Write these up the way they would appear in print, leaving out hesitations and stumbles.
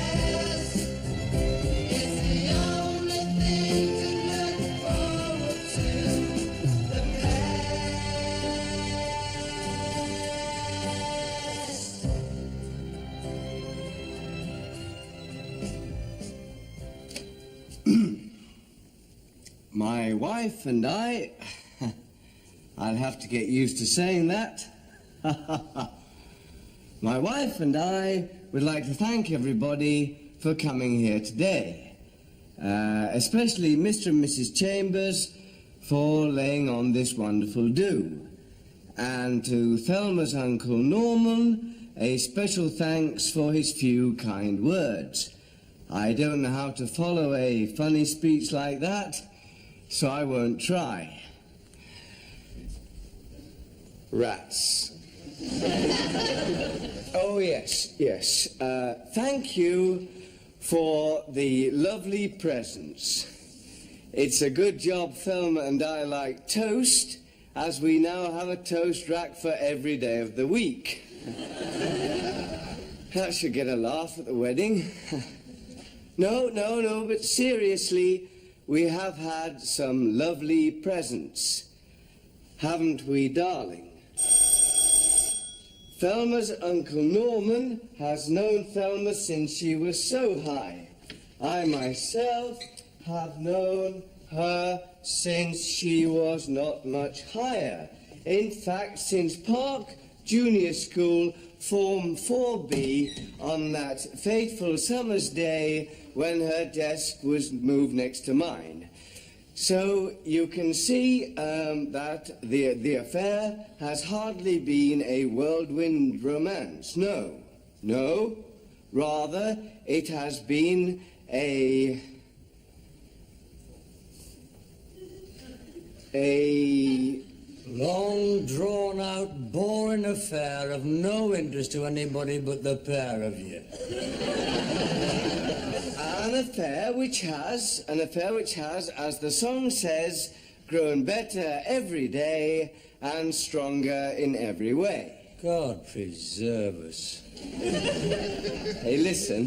past. It's the only thing to look forward to, the past. My wife and I... I'll have to get used to saying that. My wife and I would like to thank everybody for coming here today, especially Mr. and Mrs. Chambers for laying on this wonderful do. And to Thelma's Uncle Norman, a special thanks for his few kind words. I don't know how to follow a funny speech like that, so I won't try. Rats. Oh, yes. Thank you for the lovely presents. It's a good job Thelma and I like toast, as we now have a toast rack for every day of the week. That should get a laugh at the wedding. No, but seriously, we have had some lovely presents. Haven't we, darling? Thelma's Uncle Norman has known Thelma since she was so high. I myself have known her since she was not much higher. In fact, since Park Junior School, Form 4B, on that fateful summer's day when her desk was moved next to mine. So you can see that the affair has hardly been a whirlwind romance. No. Rather, it has been a long, drawn-out, boring affair of no interest to anybody but the pair of you. An affair which has, as the song says, grown better every day and stronger in every way. God preserve us. Hey, listen.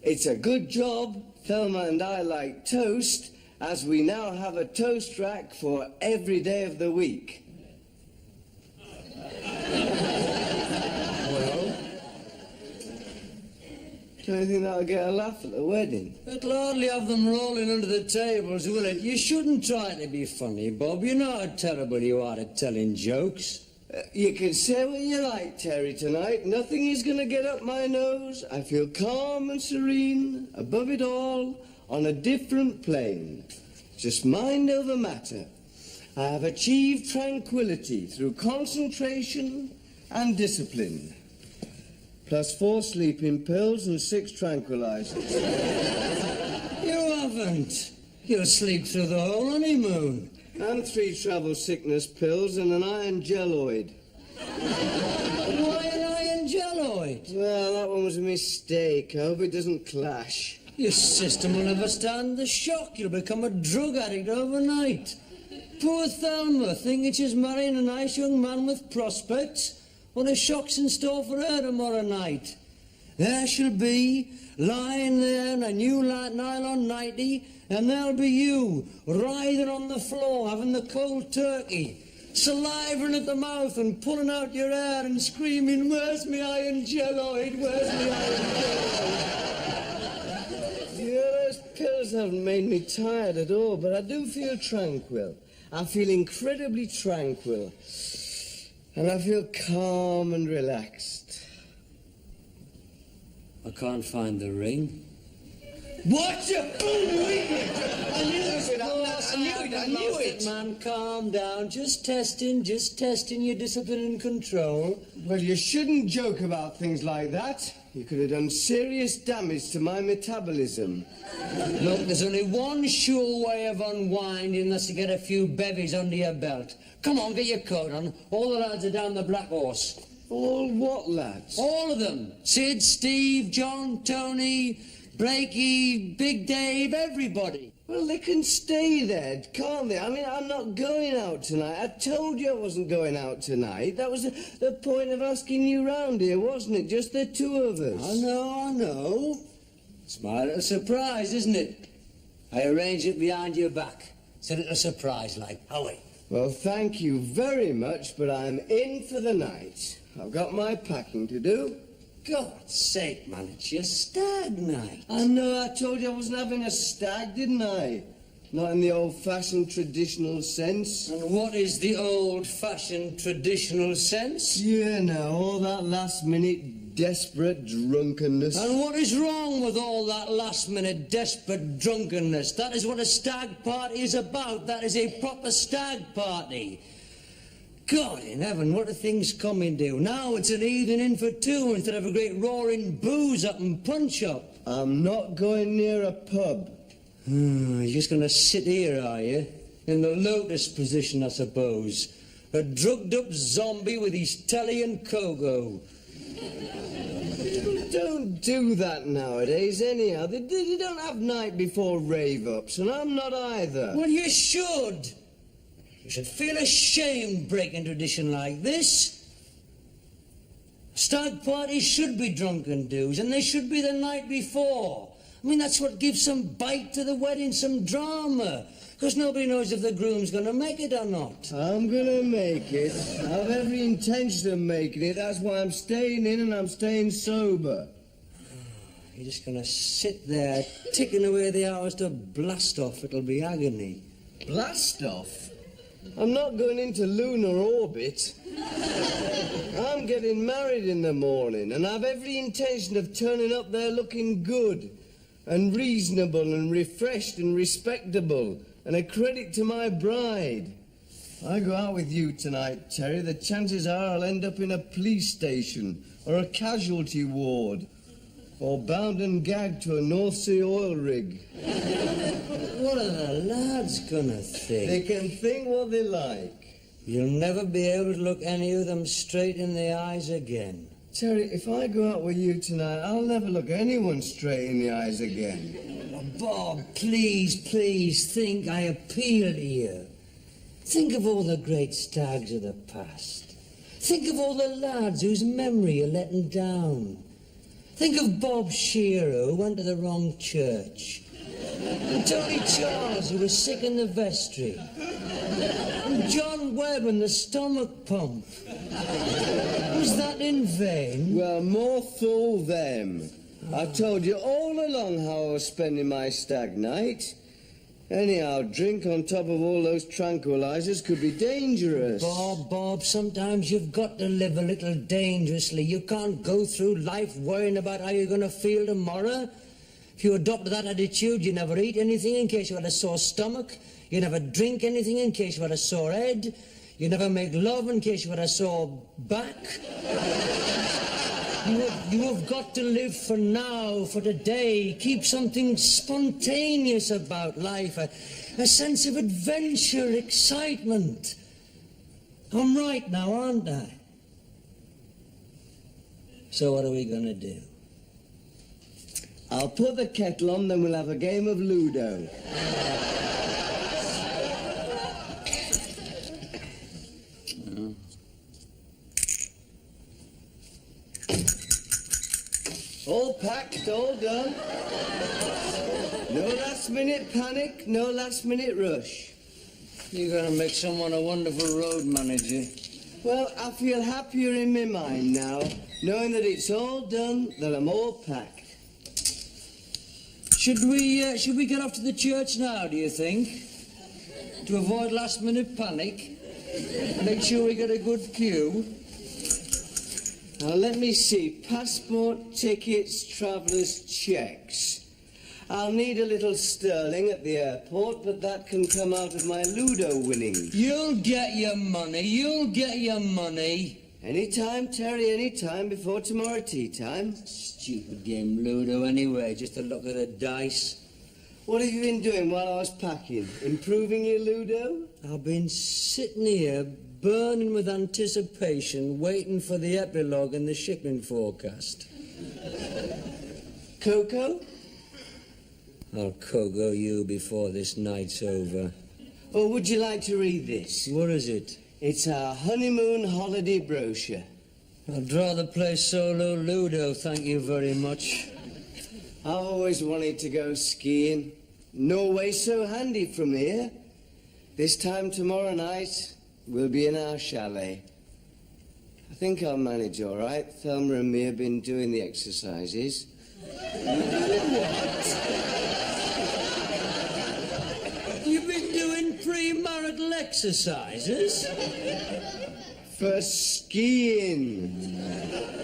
It's a good job Thelma and I like toast, as we now have a toast rack for every day of the week. Don't you think that'll get a laugh at the wedding? It'll hardly have them rolling under the tables, will it? You shouldn't try to be funny, Bob. You know how terrible you are at telling jokes. You can say what you like, Terry, tonight. Nothing is going to get up my nose. I feel calm and serene, above it all, on a different plane. Just mind over matter. I have achieved tranquility through concentration and discipline. Plus 4 sleeping pills and 6 tranquilizers. You haven't. You'll sleep through the whole honeymoon. And 3 travel sickness pills and an iron geloid. Why an iron geloid? Well, that one was a mistake. I hope it doesn't clash. Your system will never stand the shock. You'll become a drug addict overnight. Poor Thelma, thinking she's marrying a nice young man with prospects. What a shock's in store for her tomorrow night. There she'll be, lying there in a new nylon nightie, and there'll be you, writhing on the floor, having the cold turkey, salivering at the mouth and pulling out your hair and screaming, "Where's me iron geloid? Where's me iron geloid?" Yeah, those pills haven't made me tired at all, but I do feel tranquil. I feel incredibly tranquil. And I feel calm and relaxed. I can't find the ring. What? I knew it. Man, calm down. Just testing your discipline and control. Well, you shouldn't joke about things like that. You could have done serious damage to my metabolism. Look, there's only one sure way of unwinding, and that's to get a few bevies under your belt. Come on, get your coat on. All the lads are down the Black Horse. All what lads? All of them. Sid, Steve, John, Tony, Blakey, Big Dave, everybody. Well, they can stay there, can't they? I mean, I'm not going out tonight. I told you I wasn't going out tonight. That was the point of asking you round here, wasn't it? Just the two of us. I know. It's my little surprise, isn't it? I arranged it behind your back. It's a little surprise, like. Howie. Well, thank you very much, but I'm in for the night. I've got my packing to do. God's sake, man, it's your stag night. I know, I told you I wasn't having a stag, didn't I? Not in the old-fashioned traditional sense. And what is the old-fashioned traditional sense? You know, all that last-minute desperate drunkenness. And what is wrong with all that last-minute desperate drunkenness? That is what a stag party is about. That is a proper stag party. God in heaven, what do things come into? Now it's an evening in for two instead of a great roaring booze-up and punch-up. I'm not going near a pub. You're just going to sit here, are you? In the lotus position, I suppose. A drugged-up zombie with his telly and cocoa. People don't do that nowadays, anyhow. They don't have night before rave-ups, and I'm not either. Well, you should. You should feel ashamed breaking tradition like this. Stag parties should be drunken do's, and they should be the night before. I mean, that's what gives some bite to the wedding, some drama. Because nobody knows if the groom's going to make it or not. I'm going to make it. I have every intention of making it. That's why I'm staying in and I'm staying sober. You're just going to sit there, ticking away the hours to blast off. It'll be agony. Blast off? I'm not going into lunar orbit. I'm getting married in the morning, and I've every intention of turning up there looking good and reasonable and refreshed and respectable and a credit to my bride. I go out with you tonight, Terry, the chances are I'll end up in a police station or a casualty ward or bound and gagged to a North Sea oil rig. What are the lads gonna think? They can think what they like. You'll never be able to look any of them straight in the eyes again. Terry, if I go out with you tonight, I'll never look anyone straight in the eyes again. Oh, Bob, please, think. I appeal to you. Think of all the great stags of the past. Think of all the lads whose memory you're letting down. Think of Bob Shearer, who went to the wrong church. And Tony Charles, who was sick in the vestry. And John Webb and the stomach pump. Was that in vain? Well, more fool them. I told you all along how I was spending my stag night. Anyhow, drink on top of all those tranquilizers could be dangerous. Bob, sometimes you've got to live a little dangerously. You can't go through life worrying about how you're going to feel tomorrow. If you adopt that attitude, you never eat anything in case you had a sore stomach. You never drink anything in case you had a sore head. You never make love in case you had a sore back. You have got to live for now, for today. Keep something spontaneous about life, a sense of adventure, excitement. I'm right now, aren't I? So what are we going to do? I'll put the kettle on, then we'll have a game of Ludo. All packed, all done. No last-minute panic, no last-minute rush. You're going to make someone a wonderful road manager. Well, I feel happier in my mind now, knowing that it's all done, that I'm all packed. Should we get off to the church now, do you think? To avoid last-minute panic? Make sure we get a good queue? Now, let me see. Passport, tickets, travellers' checks. I'll need a little sterling at the airport, but that can come out of my Ludo winnings. You'll get your money. Anytime, Terry, anytime before tomorrow tea time. Stupid game Ludo anyway, just to look at the dice. What have you been doing while I was packing? Improving your Ludo? I've been sitting here burning with anticipation, waiting for the epilogue in the shipping forecast. Cocoa? I'll cocoa you before this night's over. Or would you like to read this? What is it? It's our honeymoon holiday brochure. I'd rather play solo Ludo, thank you very much. I've always wanted to go skiing. Norway's so handy from here. This time tomorrow night, we'll be in our chalet. I think I'll manage all right. Thelma and me have been doing the exercises. You've been doing premarital exercises? For skiing.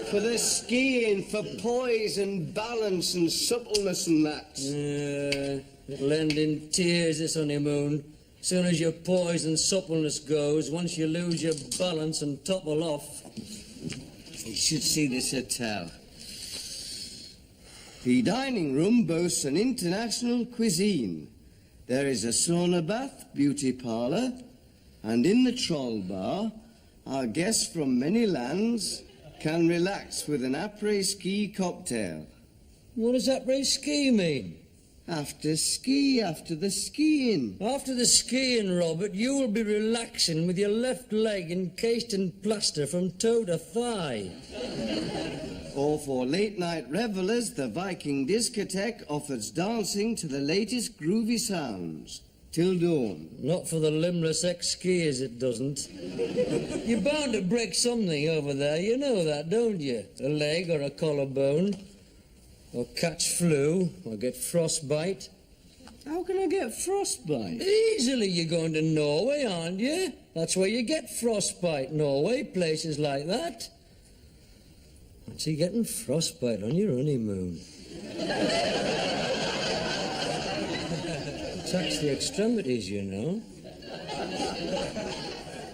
For the skiing, for poise and balance and suppleness and that. It'll end in tears, this honeymoon. Soon as your poise and suppleness goes, once you lose your balance and topple off. You should see this hotel. The dining room boasts an international cuisine. There is a sauna bath, beauty parlour, and in the troll bar, our guests from many lands can relax with an après-ski cocktail. What does après-ski mean? After the skiing. After the skiing, Robert, you will be relaxing with your left leg encased in plaster from toe to thigh. Or for late-night revellers, the Viking discotheque offers dancing to the latest groovy sounds. Till dawn. Not for the limbless ex-skiers, it doesn't. You're bound to break something over there, you know that, don't you? A leg or a collarbone. Or catch flu, or get frostbite. How can I get frostbite? Easily, you're going to Norway, aren't you? That's where you get frostbite, Norway, places like that. Fancy getting frostbite on your honeymoon. Tax the extremities, you know.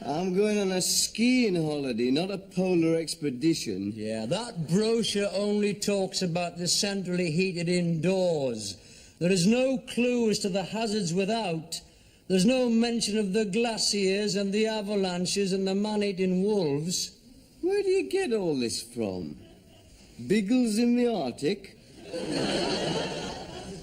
I'm going on a skiing holiday, not a polar expedition. Yeah, that brochure only talks about the centrally heated indoors. There is no clue as to the hazards without. There's no mention of the glaciers and the avalanches and the man-eating wolves. Where do you get all this from? Biggles in the Arctic?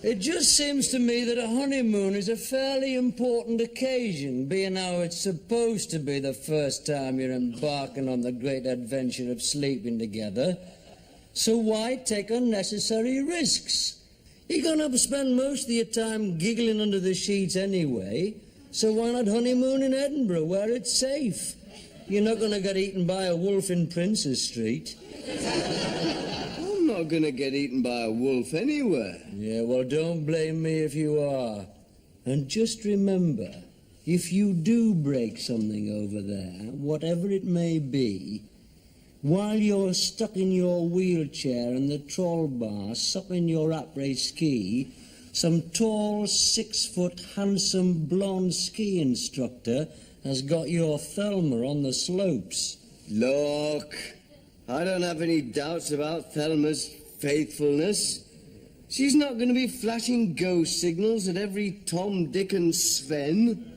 It just seems to me that a honeymoon is a fairly important occasion, being how it's supposed to be the first time you're embarking on the great adventure of sleeping together. So why take unnecessary risks? You're going to spend most of your time giggling under the sheets anyway, so why not honeymoon in Edinburgh, where it's safe? You're not going to get eaten by a wolf in Princes Street. I'm not going to get eaten by a wolf anywhere. Yeah, well, don't blame me if you are. And just remember, if you do break something over there, whatever it may be, while you're stuck in your wheelchair in the troll bar, supping your après-ski, some tall, 6-foot, handsome, blonde ski instructor has got your Thelma on the slopes. Look, I don't have any doubts about Thelma's faithfulness. She's not going to be flashing ghost signals at every Tom, Dick and Sven.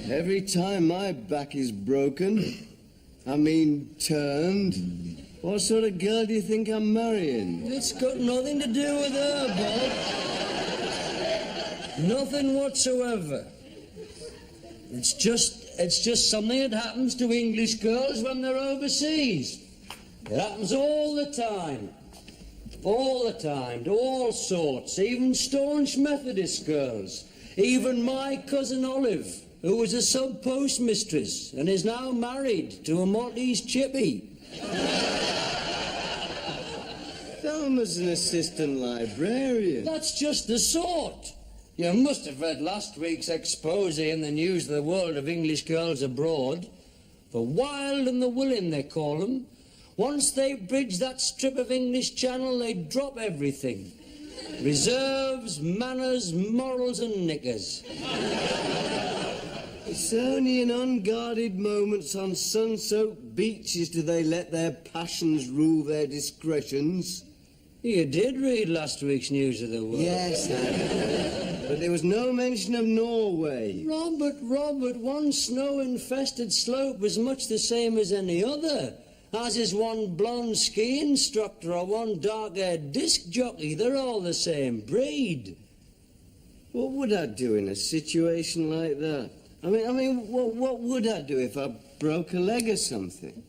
Every time my back is broken, turned, what sort of girl do you think I'm marrying? It's got nothing to do with her, Bob. Nothing whatsoever. It's just something that happens to English girls when they're overseas. It happens all the time. All the time, to all sorts, even staunch Methodist girls. Even my cousin Olive, who was a sub-postmistress and is now married to a Maltese chippy. Thelma's an assistant librarian. That's just the sort. You must have read last week's expose in the News of the World of English Girls Abroad. The wild and the willing, they call them. Once they bridge that strip of English Channel, they drop everything. Reserves, manners, morals and knickers. It's only in unguarded moments on sun-soaked beaches do they let their passions rule their discretions. You did read last week's News of the World. Yes, but there was no mention of Norway. Robert, one snow-infested slope was much the same as any other. as is one blonde ski instructor or one dark-haired disc jockey. They're all the same breed. What would I do in a situation like that? I mean, what would I do if I broke a leg or something?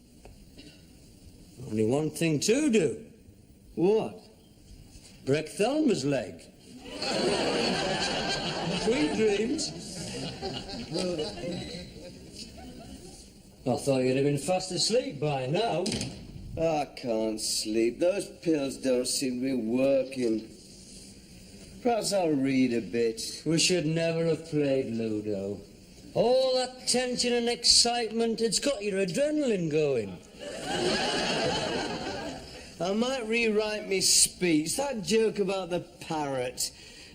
Only one thing to do. What? Break Thelma's leg. Sweet dreams. I thought you'd have been fast asleep by now. I can't sleep. Those pills don't seem to be working. Perhaps I'll read a bit. We should never have played Ludo. All that tension and excitement, it's got your adrenaline going. I might rewrite me speech. That joke about the parrot.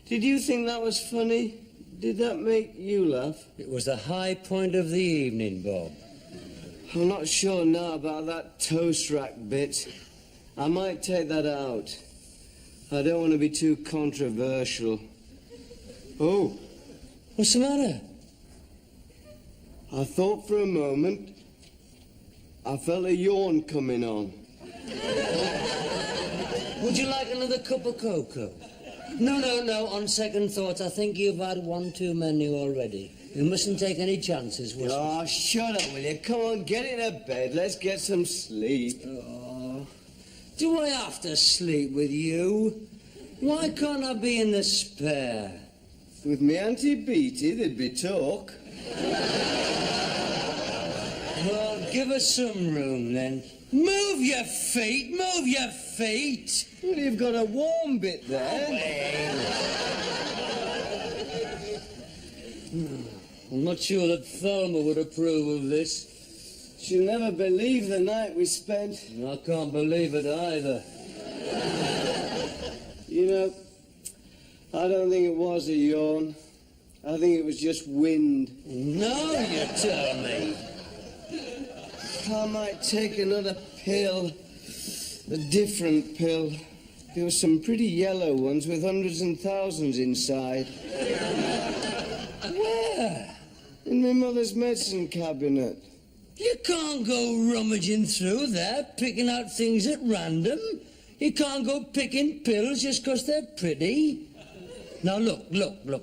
Did you think that was funny? Did that make you laugh? It was the high point of the evening, Bob. I'm not sure now about that toast rack bit. I might take that out. I don't want to be too controversial. Oh, What's the matter? I thought for a moment I felt a yawn coming on. Would you like another cup of cocoa? No. On second thoughts, I think you've had one too many already. You mustn't take any chances, Wilson. Oh, shut up, will you? Come on, get into bed. Let's get some sleep. Oh, do I have to sleep with you? Why can't I be in the spare? With me Auntie Beatty, there'd be talk. Well, give us some room, then. Move your feet, move your feet. Well, you've got a warm bit there. I'm not sure that Thelma would approve of this. She'll never believe the night we spent. I can't believe it either. You know, I don't think it was a yawn. I think it was just wind. No, you tell me. I might take another pill. A different pill. There were some pretty yellow ones with hundreds and thousands inside. Where? In my mother's medicine cabinet. You can't go rummaging through there, picking out things at random. You can't go picking pills just 'cause they're pretty. Now look.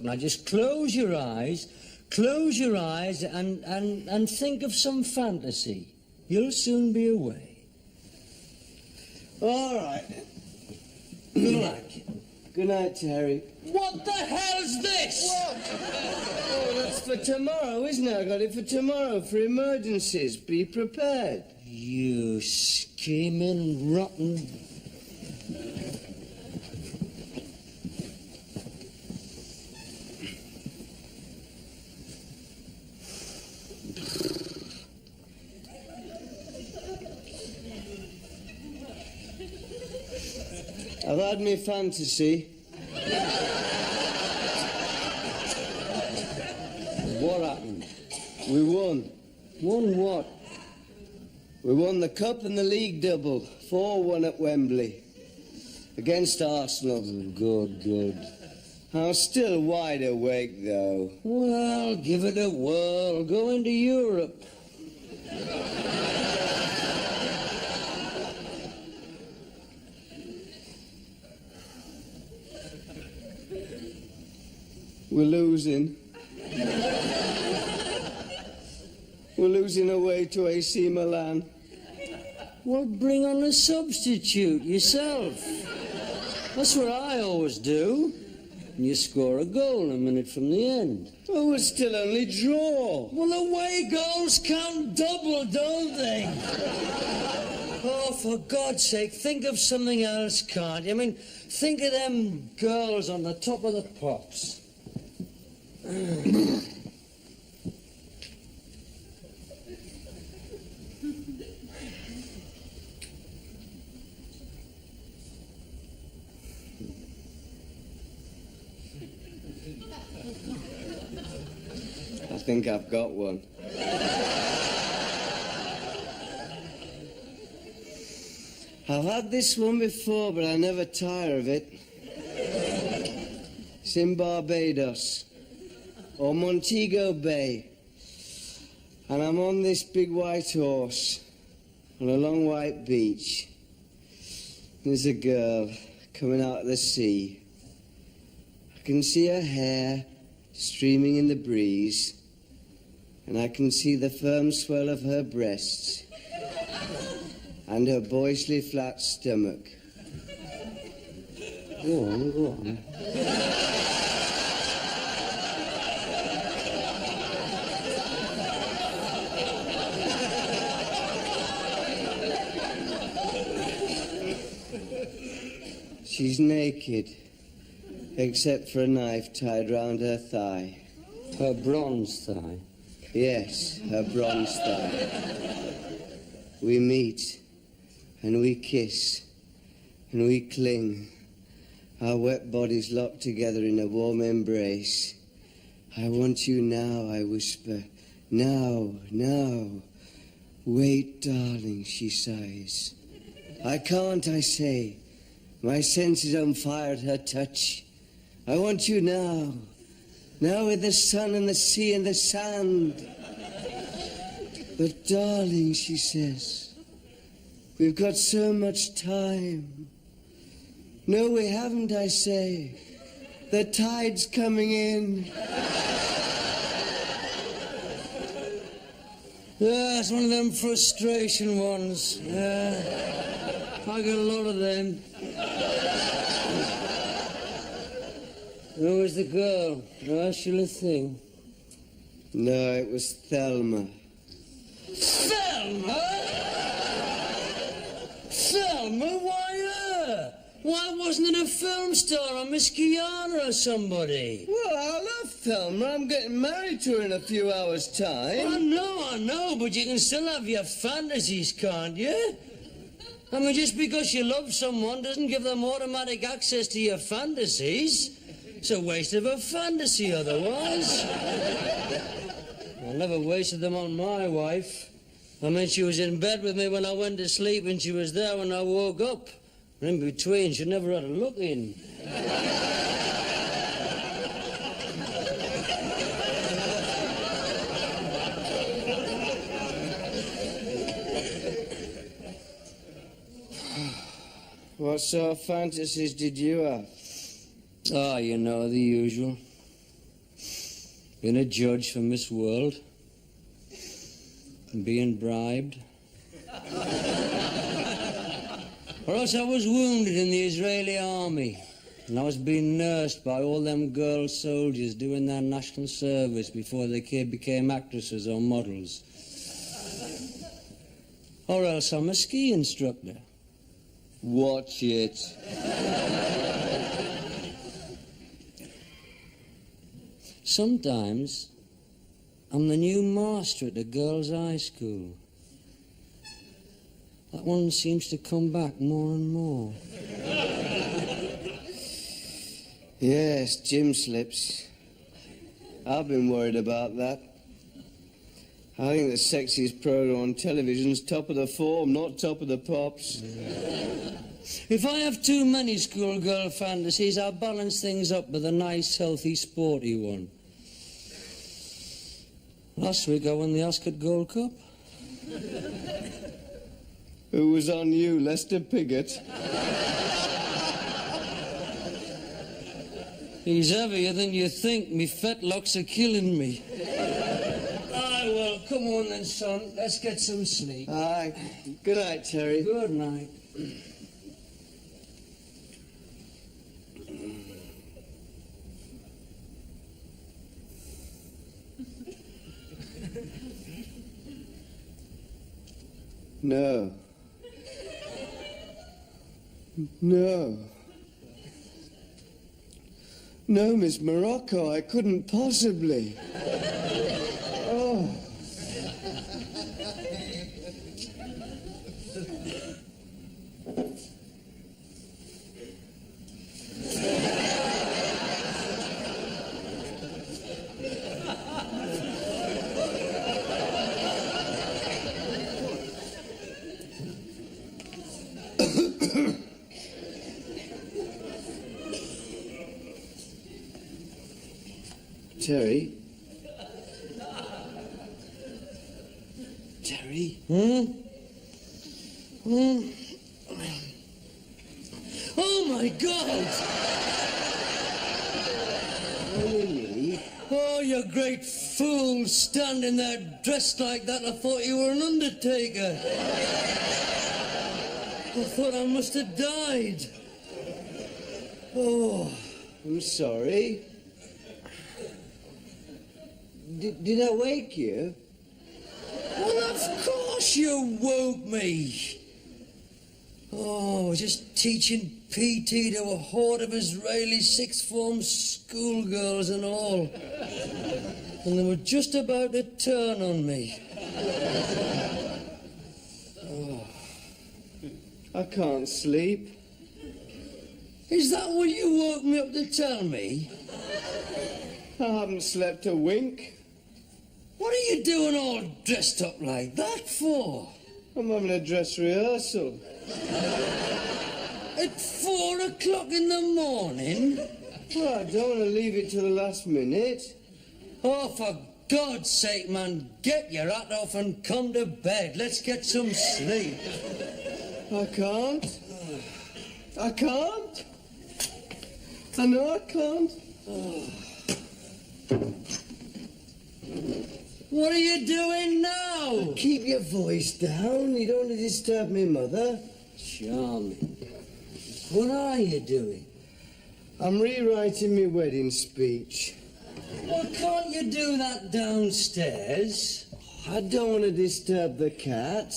Now just close your eyes and think of some fantasy. You'll soon be away. All right. Good night. Good night, Terry. What the hell's this? Oh, that's for tomorrow, isn't it? I got it for tomorrow, for emergencies. Be prepared. You scheming, rotten... I've had me fantasy. What happened? We won. Won what? We won the Cup and the League double. 4-1 at Wembley. Against Arsenal. Good. I'm still wide awake, though. Well, give it a whirl. Go into Europe. We're losing. We're losing away to AC Milan. Well, bring on a substitute yourself. That's what I always do. And you score a goal a minute from the end. Oh, it's still only draw. Well, away goals count double, don't they? Oh, for God's sake, think of something else, can't you? I mean, think of them girls on the top of the pops. I think I've got one. I've had this one before, but I never tire of it. It's in Barbados, or Montego Bay. And I'm on this big white horse. on a long white beach. There's a girl coming out of the sea. I can see her hair streaming in the breeze, and I can see the firm swell of her breasts and her boyishly flat stomach. Go on, go on. She's naked, except for a knife tied round her thigh. Her bronze thigh. Yes, her bronze thigh. We meet, and we kiss, and we cling, our wet bodies locked together in a warm embrace. I want you now, I whisper. Now, now. Wait, darling, she sighs. I can't, I say. My senses on fire at her touch. I want you now. Now with the sun and the sea and the sand. But darling, she says, we've got so much time. No, we haven't, I say. The tide's coming in. Yeah, it's one of them frustration ones. Yeah, I got a lot of them. Who was the girl? No, she'll a thing. No, it was Thelma. Thelma? Thelma? Why her? Why wasn't it a film star or Miss Kiana or somebody? Well, I love Thelma. I'm getting married to her in a few hours' time. I know, but you can still have your fantasies, can't you? I mean, just because you love someone doesn't give them automatic access to your fantasies. It's a waste of a fantasy otherwise. I never wasted them on my wife. I mean, she was in bed with me when I went to sleep and she was there when I woke up. And in between, she never had a look in. What sort of fantasies did you have? Ah, you know, the usual. Being a judge for Miss World. And being bribed. Or else I was wounded in the Israeli army. And I was being nursed by all them girl soldiers doing their national service before they became actresses or models. Or else I'm a ski instructor. Watch it. Sometimes I'm the new master at the girls' high school. That one seems to come back more and more. Yes, gym slips. I've been worried about that. I think the sexiest program on television's Top of the Form, not Top of the Pops. If I have too many schoolgirl fantasies, I'll balance things up with a nice, healthy, sporty one. Last week I won the Ascot Gold Cup. Who was on you, Lester Piggott? He's heavier than you think. Me fetlocks are killing me. Aye, well, come on then, son. Let's get some sleep. Aye. Good night, Terry. Good night. No. No. No, Miss Morocco, I couldn't possibly. Oh. Terry? Terry? Hmm? Oh, my God! Really? Oh, you great fool, standing there dressed like that. I thought you were an undertaker. I thought I must have died. Oh, I'm sorry. Did I wake you? well, of course you woke me. Oh, just teaching PT to a horde of Israeli sixth form schoolgirls and all. And they were just about to turn on me. I can't sleep. Is that what you woke me up to tell me? I haven't slept a wink. What are you doing all dressed up like that for? I'm having a dress rehearsal. At 4 o'clock in the morning? Well, I don't want to leave it to the last minute. Oh, for God's sake, man, get your hat off and come to bed. Let's get some sleep. I can't. I can't. I know I can't. What are you doing now? Keep your voice down. You don't want to disturb me, Mother. Charming. What are you doing? I'm rewriting my wedding speech. Well, can't you do that downstairs? I don't want to disturb the cat.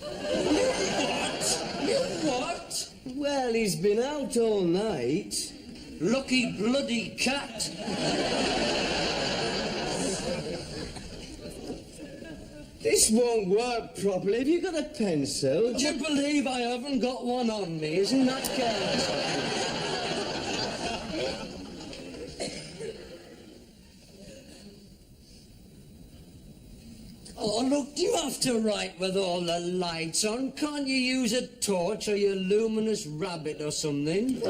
What? You what? Well, he's been out all night. Lucky bloody cat. This won't work properly. Have you got a pencil? Do you believe I haven't got one on me? Isn't that kind? Oh, look, do you have to write with all the lights on? Can't you use a torch or your luminous rabbit or something? Hey,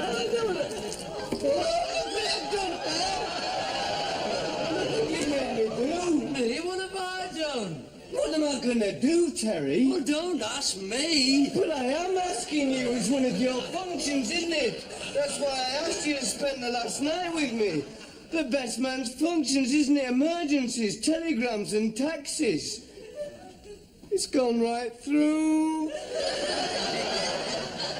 what have I done? What am I going to do, Terry? Well, don't ask me. Well, I am asking you. It's one of your functions, isn't it? That's why I asked you to spend the last night with me. The best man's functions, isn't it? Emergencies, telegrams and taxis. It's gone right through.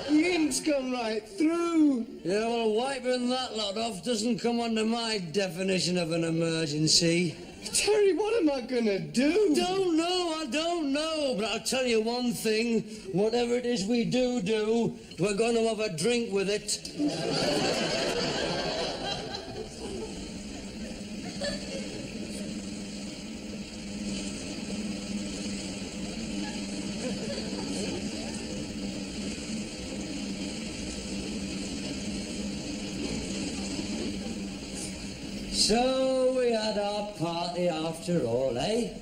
The ink's gone right through. Yeah, well, wiping that lot off doesn't come under my definition of an emergency. Terry, what am I going to do? I don't know, but I'll tell you one thing. Whatever it is we do, we're going to have a drink with it. So we had our party after all, eh?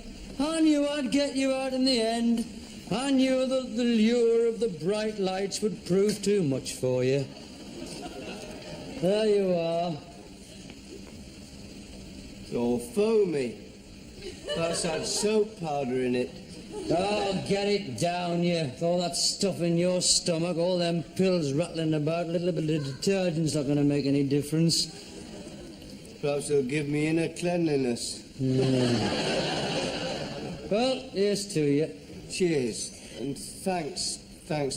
I knew I'd get you out in the end. I knew that the lure of the bright lights would prove too much for you. There you are. It's all foamy. That's had soap powder in it. Oh, get it down, you. All that stuff in your stomach, all them pills rattling about, a little bit of detergent's not going to make any difference. Perhaps it'll give me inner cleanliness. Well, here's to you. Cheers. And thanks,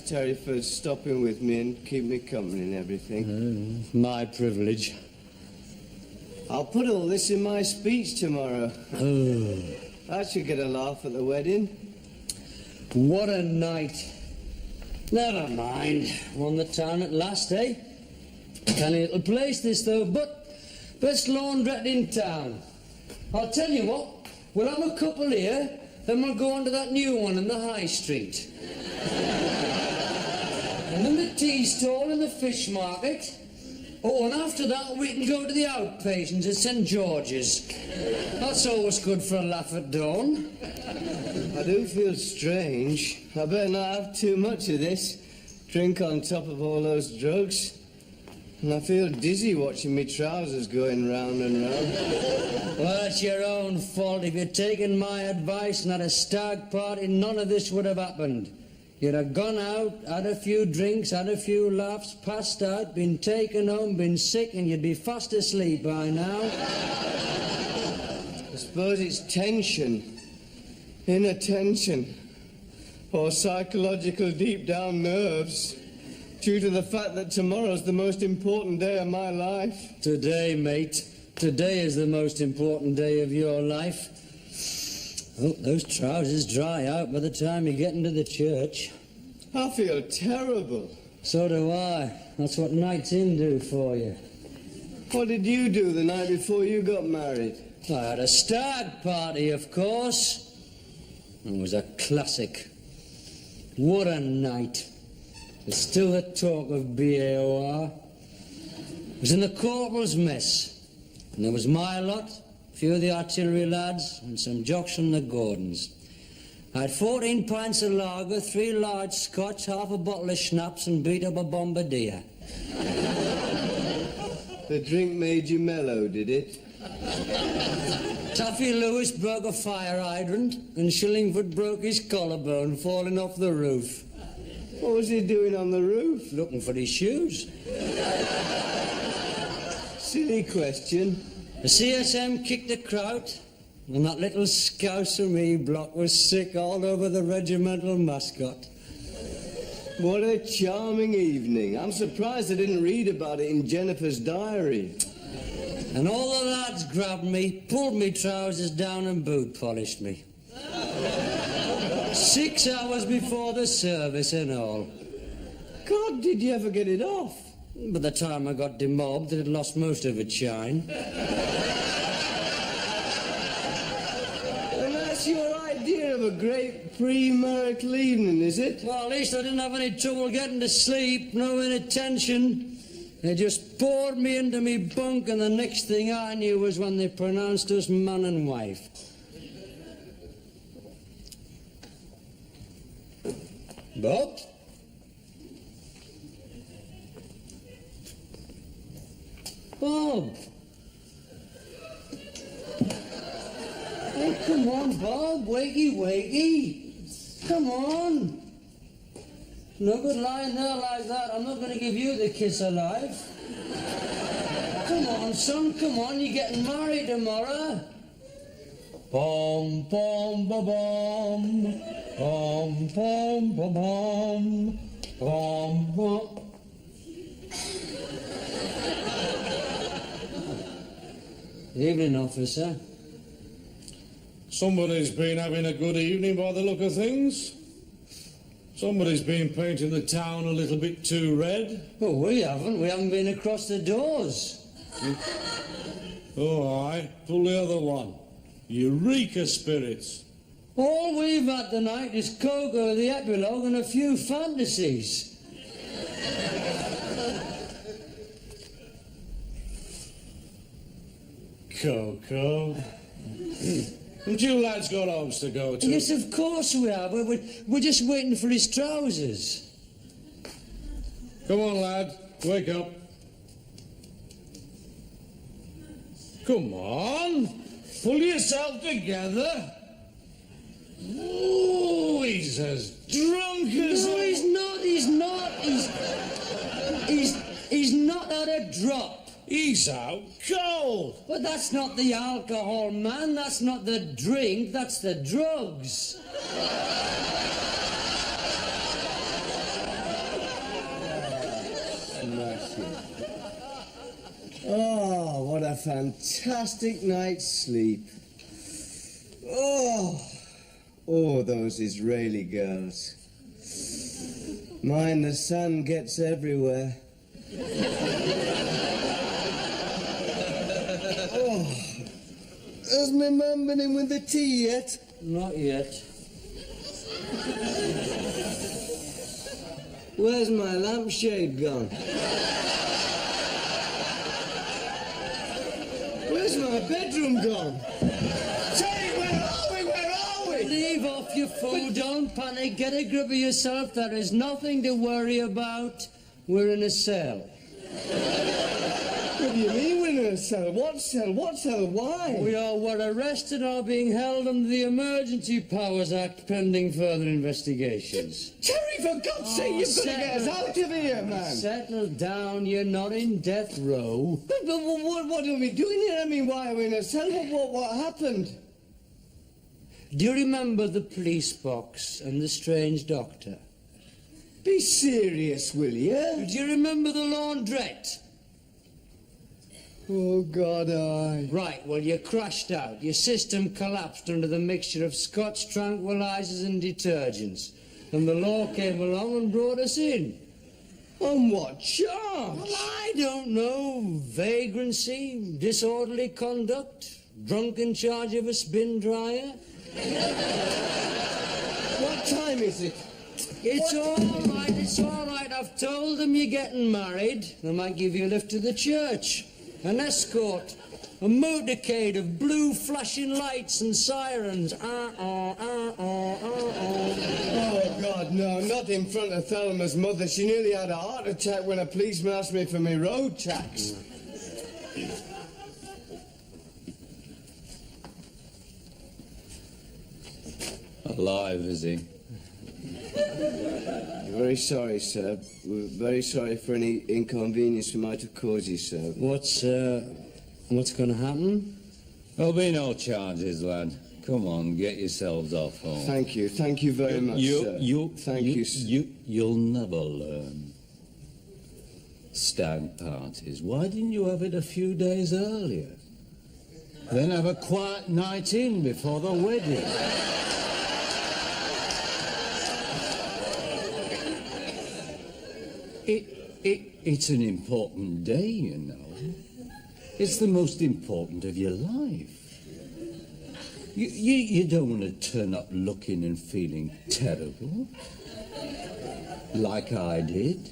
Terry, for stopping with me and keeping me company and everything. My privilege. I'll put all this in my speech tomorrow. I should get a laugh at the wedding. What a night. Never mind. Won the town at last, eh? Canny little place this, though, but best laundrette in town. I'll tell you what, we'll have a couple here, then we'll go on to that new one in the High Street. And then the tea stall in the fish market. Oh, and after that we can go to the outpatients at St. George's. That's always good for a laugh at dawn. I do feel strange. I better not have too much of this. Drink on top of all those drugs. And I feel dizzy watching me trousers going round and round. Well, it's your own fault. If you'd taken my advice and had a stag party, none of this would have happened. You'd have gone out, had a few drinks, had a few laughs, passed out, been taken home, been sick, and you'd be fast asleep by now. I suppose it's tension, inattention, or psychological deep-down nerves, due to the fact that tomorrow's the most important day of my life. Today, mate. Today is the most important day of your life. Oh, those trousers dry out by the time you get into the church. I feel terrible. So do I. That's what nights in do for you. What did you do the night before you got married? I had a stag party, of course. It was a classic. What a night. There's still the talk of BAOR. It was in the corporal's mess. And there was my lot, a few of the artillery lads, and some jocks from the Gordons. I had 14 pints of lager, 3 large scotch, half a bottle of schnapps, and beat up a bombardier. The drink made you mellow, did it? Taffy Lewis broke a fire hydrant, and Shillingford broke his collarbone falling off the roof. What was he doing on the roof? Looking for his shoes. Silly question. The CSM kicked a kraut, and that little scouse from E-Block was sick all over the regimental mascot. What a charming evening. I'm surprised I didn't read about it in Jennifer's diary. And all the lads grabbed me, pulled me trousers down and boot polished me. 6 hours before the service and all. God, did you ever get it off? By the time I got demobbed, it had lost most of its shine. And that's your idea of a great pre-marital evening, is it? Well, at least I didn't have any trouble getting to sleep, no inattention. They just poured me into me bunk, and the next thing I knew was when they pronounced us man and wife. Bob? Bob! Hey, come on, Bob. Wakey, wakey. Come on. No good lying there like that. I'm not going to give you the kiss alive. Come on, son, come on. You're getting married tomorrow. Bom, bom, ba, bom. Bom, bom, ba, bom. Bom, bom. Good evening, officer. Somebody's been having a good evening by the look of things. Somebody's been painting the town a little bit too red. Oh, we haven't. We haven't been across the doors. Oh, aye. Pull the other one. Eureka spirits. All we've had tonight is Coco, the epilogue, and a few fantasies. Coco. Haven't you lads got homes to go to? Yes, of course we have. We're just waiting for his trousers. Come on, lad. Wake up. Come on. Pull yourself together. Oh, he's as drunk as... No, he's not. He's not. He's not had a drop. He's out cold. But that's not the alcohol, man. That's not the drink. That's the drugs. Oh, what a fantastic night's sleep. Oh, those Israeli girls. Mine, the sun gets everywhere. Oh, has my mum been in with the tea yet? Not yet. Where's my lampshade gone? Where's my bedroom gone? Say, where are we? Where are we? Leave off your food. Don't panic. Get a grip of yourself. There is nothing to worry about. We're in a cell. What do you mean we're in a a cell? What cell? What cell? Why? We were arrested and are being held under the Emergency Powers Act pending further investigations. Terry, for God's sake, you've got to get us out of here, man. Settle down, you're not in death row. But what are we doing here? I mean, why are we in a cell? What happened? Do you remember the police box and the strange doctor? Be serious, will you? Do you remember the laundrette? Oh, God, aye. Right, well, you crashed out. Your system collapsed under the mixture of Scotch tranquilizers and detergents. And the law came along and brought us in. On what charge? Well, I don't know. Vagrancy, disorderly conduct, drunken charge of a spin dryer. What time is it? It's all right. I've told them you're getting married. They might give you a lift to the church. An escort. A motorcade of blue flashing lights and sirens. Oh, God, no, not in front of Thelma's mother. She nearly had a heart attack when a policeman asked me for my road tax. Alive, is he? Very sorry, sir. We're very sorry for any inconvenience we might have caused you, sir. What's going to happen? There'll be no charges, lad. Come on, get yourselves off home. Thank you very much, sir. Thank you, sir. You'll never learn. Stag parties. Why didn't you have it a few days earlier? Then have a quiet night in before the wedding. It's an important day, you know. It's the most important of your life. You don't want to turn up looking and feeling terrible, like I did.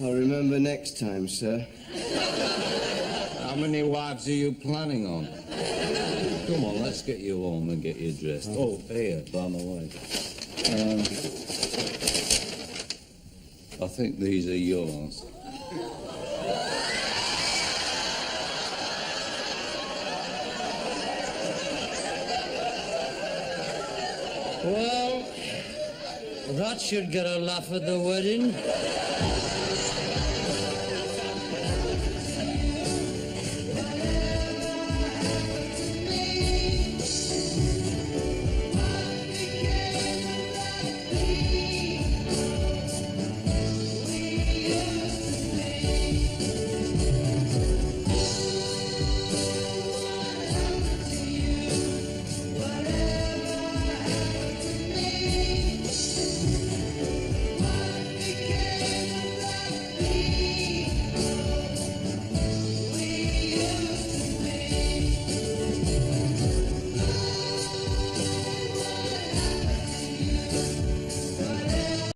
I'll remember next time, sir. How many wives are you planning on? Come on, let's get you home and get you dressed. Oh, here, by the way. I think these are yours. Well, that should get a laugh at the wedding.